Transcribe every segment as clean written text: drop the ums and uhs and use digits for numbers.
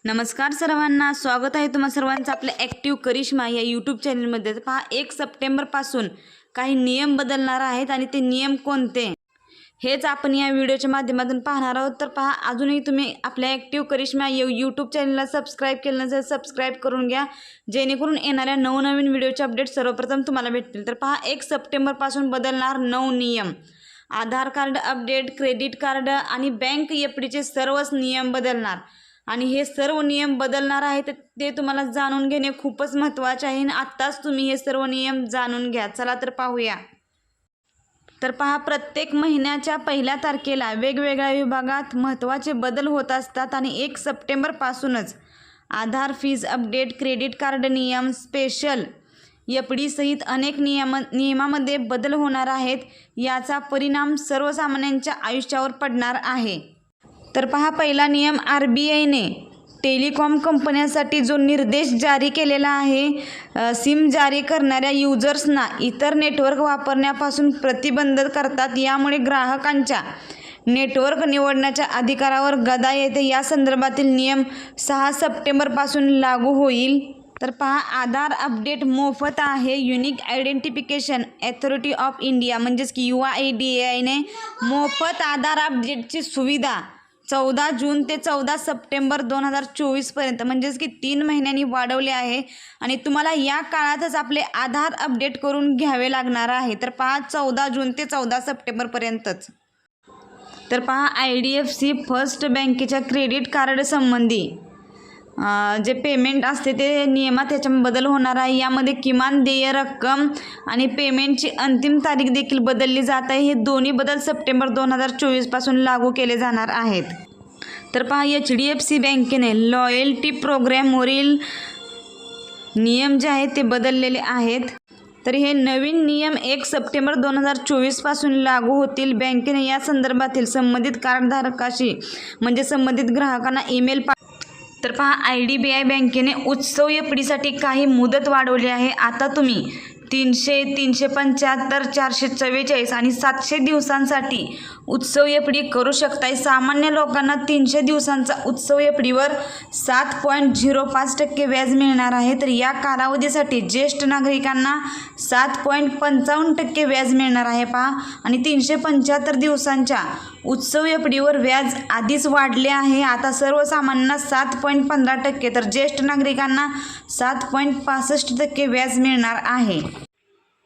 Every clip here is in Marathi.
नमस्कार सर्वांना, स्वागत आहे तुम्हा सर्वांचं आपल्या ॲक्टिव्ह करिश्मा या यूट्यूब चॅनलमध्ये। पहा, 1 सप्टेंबरपासून काही नियम बदलणार आहेत आणि ते नियम कोणते हेच आपण या व्हिडिओच्या माध्यमातून पाहणार आहोत। तर पहा, अजूनही तुम्ही आपल्या ॲक्टिव्ह करिश्मा या यूट्यूब चॅनलला सबस्क्राईब केलं नसेल सबस्क्राईब करून घ्या, जेणेकरून येणाऱ्या नवनवीन व्हिडिओचे अपडेट सर्वप्रथम तुम्हाला भेटतील। तर पहा, 1 सप्टेंबरपासून बदलणार 9 नियम। आधार कार्ड अपडेट, क्रेडिट कार्ड आणि बँक एफडीचे सर्वच नियम बदलणार आणि हे सर्व नियम बदलणार आहेत ते तुम्हाला जाणून घेणे खूपच महत्त्वाचे आहे। आत्ताच तुम्ही हे सर्व नियम जाणून घ्या। चला तर पाहूया। तर पहा, प्रत्येक महिन्याच्या 1 तारखेला वेगवेगळ्या विभागात महत्त्वाचे बदल होत असतात आणि 1 सप्टेंबरपासूनच आधार फीज अपडेट, क्रेडिट कार्ड नियम, स्पेशल एफडी सहित अनेक नियमामध्ये बदल होणार आहेत। याचा परिणाम सर्वसामान्यांच्या आयुष्यावर पडणार आहे। तर पहा, पहिला नियम, RBIने टेलिकॉम कंपन्यांसाठी जो निर्देश जारी केलेला आहे, सिम जारी करणाऱ्या युजर्सना इतर नेटवर्क वापरण्यापासून प्रतिबंधित करतात। यामुळे ग्राहकांच्या नेटवर्क निवडण्याच्या अधिकारावर गदा येते। या संदर्भातील नियम 6 सप्टेंबरपासून लागू होईल। तर पहा, आधार अपडेट मोफत आहे। Unique identification authority of India म्हणजेच की UIDAIने मोफत आधार अपडेटची सुविधा 14 जून ते 14 सप्टेंबर 2024 पर्यंत म्हणजेच की 3 महिन्यांनी वाढवले आहे आणि तुम्हाला या काळातच आपले आधार अपडेट करून घ्यावे लागणार आहे। तर पहा, 14 जून ते 14 सप्टेंबर पर्यंतच। तर पहा, IDFC फर्स्ट बँकेच्या क्रेडिट कार्ड संबंधी जे पेमेंट असते ते नियमात याच्यामध्ये बदल होणार आहे। यामध्ये किमान देय रक्कम आणि पेमेंटची अंतिम तारीख देखील बदलली जात आहे। हे दोन्ही बदल सप्टेंबर 2024 पासून लागू केले जाणार आहेत। तर पहा, HDFC बँकेने लॉयल्टी प्रोग्रॅमवरील नियम जे आहेत ते बदललेले आहेत। तर हे नवीन नियम 1 सप्टेंबर 2024 पासून लागू होतील। बँकेने या संदर्भातील संबंधित कार्डधारकाशी म्हणजे संबंधित ग्राहकांना ईमेल तर पहा, IDBI बँकेने उत्सव एफडीसाठी काही मुदत वाढवली आहे। आता तुम्ही 300, 375, 444 आणि 700 दिवसांसाठी उत्सव एफडी करू शकताय। सामान्य लोकांना 300 दिवसांचा उत्सव एफडीवर 7.05% व्याज मिळणार आहे। तर या कालावधीसाठी ज्येष्ठ नागरिकांना 7.55% व्याज मिळणार आहे। पहा, आणि 375 दिवसांच्या उत्सव एफडीवर व्याज आधीच वाढले आहे। आता सर्वसामान्यांना 7.15%, तर ज्येष्ठ नागरिकांना 7.65% व्याज मिळणार आहे।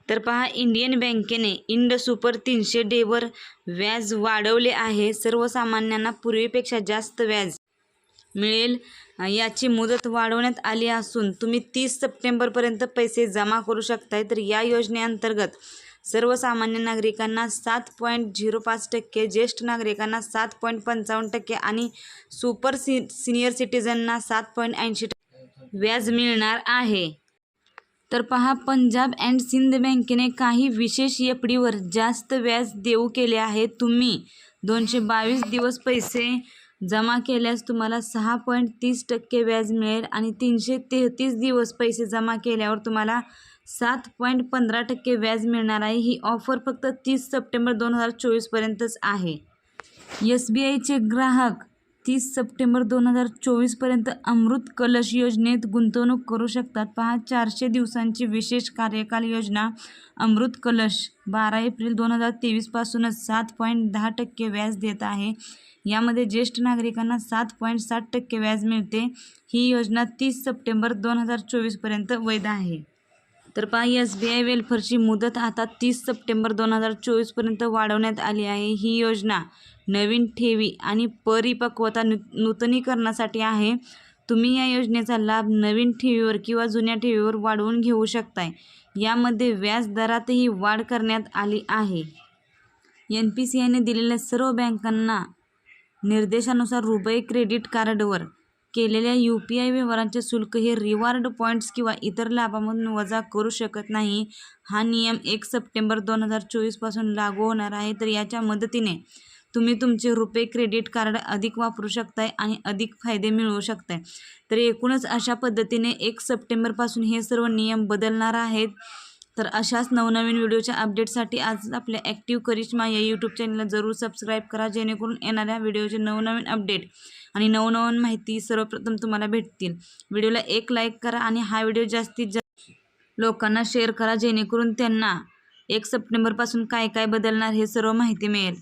तर पहा, इंडियन बँकेने इंड सुपर 300 डेवर व्याज वाढवले आहे। सर्वसामान्यांना पूर्वीपेक्षा जास्त व्याज मिळेल याची मुदत वाढवण्यात आली असून तुम्ही 30 सप्टेंबरपर्यंत पैसे जमा करू शकताय। तर या योजनेअंतर्गत सर्वसामान्य नागरिकांना 7.05%, ज्येष्ठ नागरिकांना 7.55% आणि सुपर सिनियर सिटीजनना 7.80% व्याज मिळणार आहे। तर पहा, पंजाब अँड सिंध बँकेने काही विशेष एफडीवर जास्त व्याज देऊ केले आहे। तुम्ही 222 दिवस पैसे जमा केल्यास तुम्हाला 6.30% व्याज मिळेल आणि 333 दिवस पैसे जमा केल्यावर तुम्हाला 7.15% व्याज मिळणार आहे। ही ऑफर फक्त 30 सप्टेंबर 2024 पर्यंतच आहे। SBIचे ग्राहक 30 सप्टेंबर 2024 पर्यंत अमृत कलश योजनेत गुंतवणूक करू शकतात। पहा, 400 दिवसांची विशेष कार्यकाल योजना अमृत कलश 12 एप्रिल 2023 पासूनच 7.10% व्याज देत आहे। यामध्ये ज्येष्ठ नागरिकांना 7.60% व्याज मिळते। ही योजना 30 सप्टेंबर 2024 पर्यंत वैध आहे। तर पहा, SBI वेलफेअरची मुदत आता 30 सप्टेंबर 2024 पर्यंत वाढवण्यात आली आहे। ही योजना नवीन ठेवी आणि परिपक्वता नूतनीकरणासाठी आहे। तुम्ही या योजनेचा लाभ नवीन ठेवीवर किंवा जुन्या ठेवीवर वाढवून घेऊ शकताय। यामध्ये व्याज दरातही वाढ करण्यात आली आहे। NPCIने दिलेल्या सर्व बँकांना निर्देशानुसार रुपे क्रेडिट कार्डवर केलेल्या UPI व्यवहारांचे शुल्क हे रिवॉर्ड पॉईंट्स किंवा इतर लाभांमधून वजा करू शकत नाही। हा नियम 1 सप्टेंबर 2024 पासून लागू होणार आहे। तर याच्या मदतीने तुम्ही तुमचे रुपे क्रेडिट कार्ड अधिक वापरू शकताय आणि अधिक फायदे मिळवू शकताय। तर एकूणच अशा पद्धतीने 1 सप्टेंबरपासून हे सर्व नियम बदलणार आहेत। तर अशाच नवनवीन व्हिडिओच्या अपडेटसाठी आज आपल्या ॲक्टिव्ह करिश्मा या यूट्यूब चॅनलला जरूर सबस्क्राईब करा, जेणेकरून येणाऱ्या व्हिडिओचे नवनवीन अपडेट आणि नवनवीन माहिती सर्वप्रथम तुम्हाला भेटतील. व्हिडिओला एक लाईक करा आणि हा व्हिडिओ जास्तीत जास्त लोकांना शेअर करा, जेणेकरून त्यांना 1 सप्टेंबरपासून काय काय बदलणार हे सर्व माहिती मिळेल.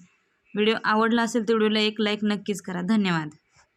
व्हिडिओ आवडला असेल तर व्हिडिओला एक लाईक नक्कीच करा. धन्यवाद.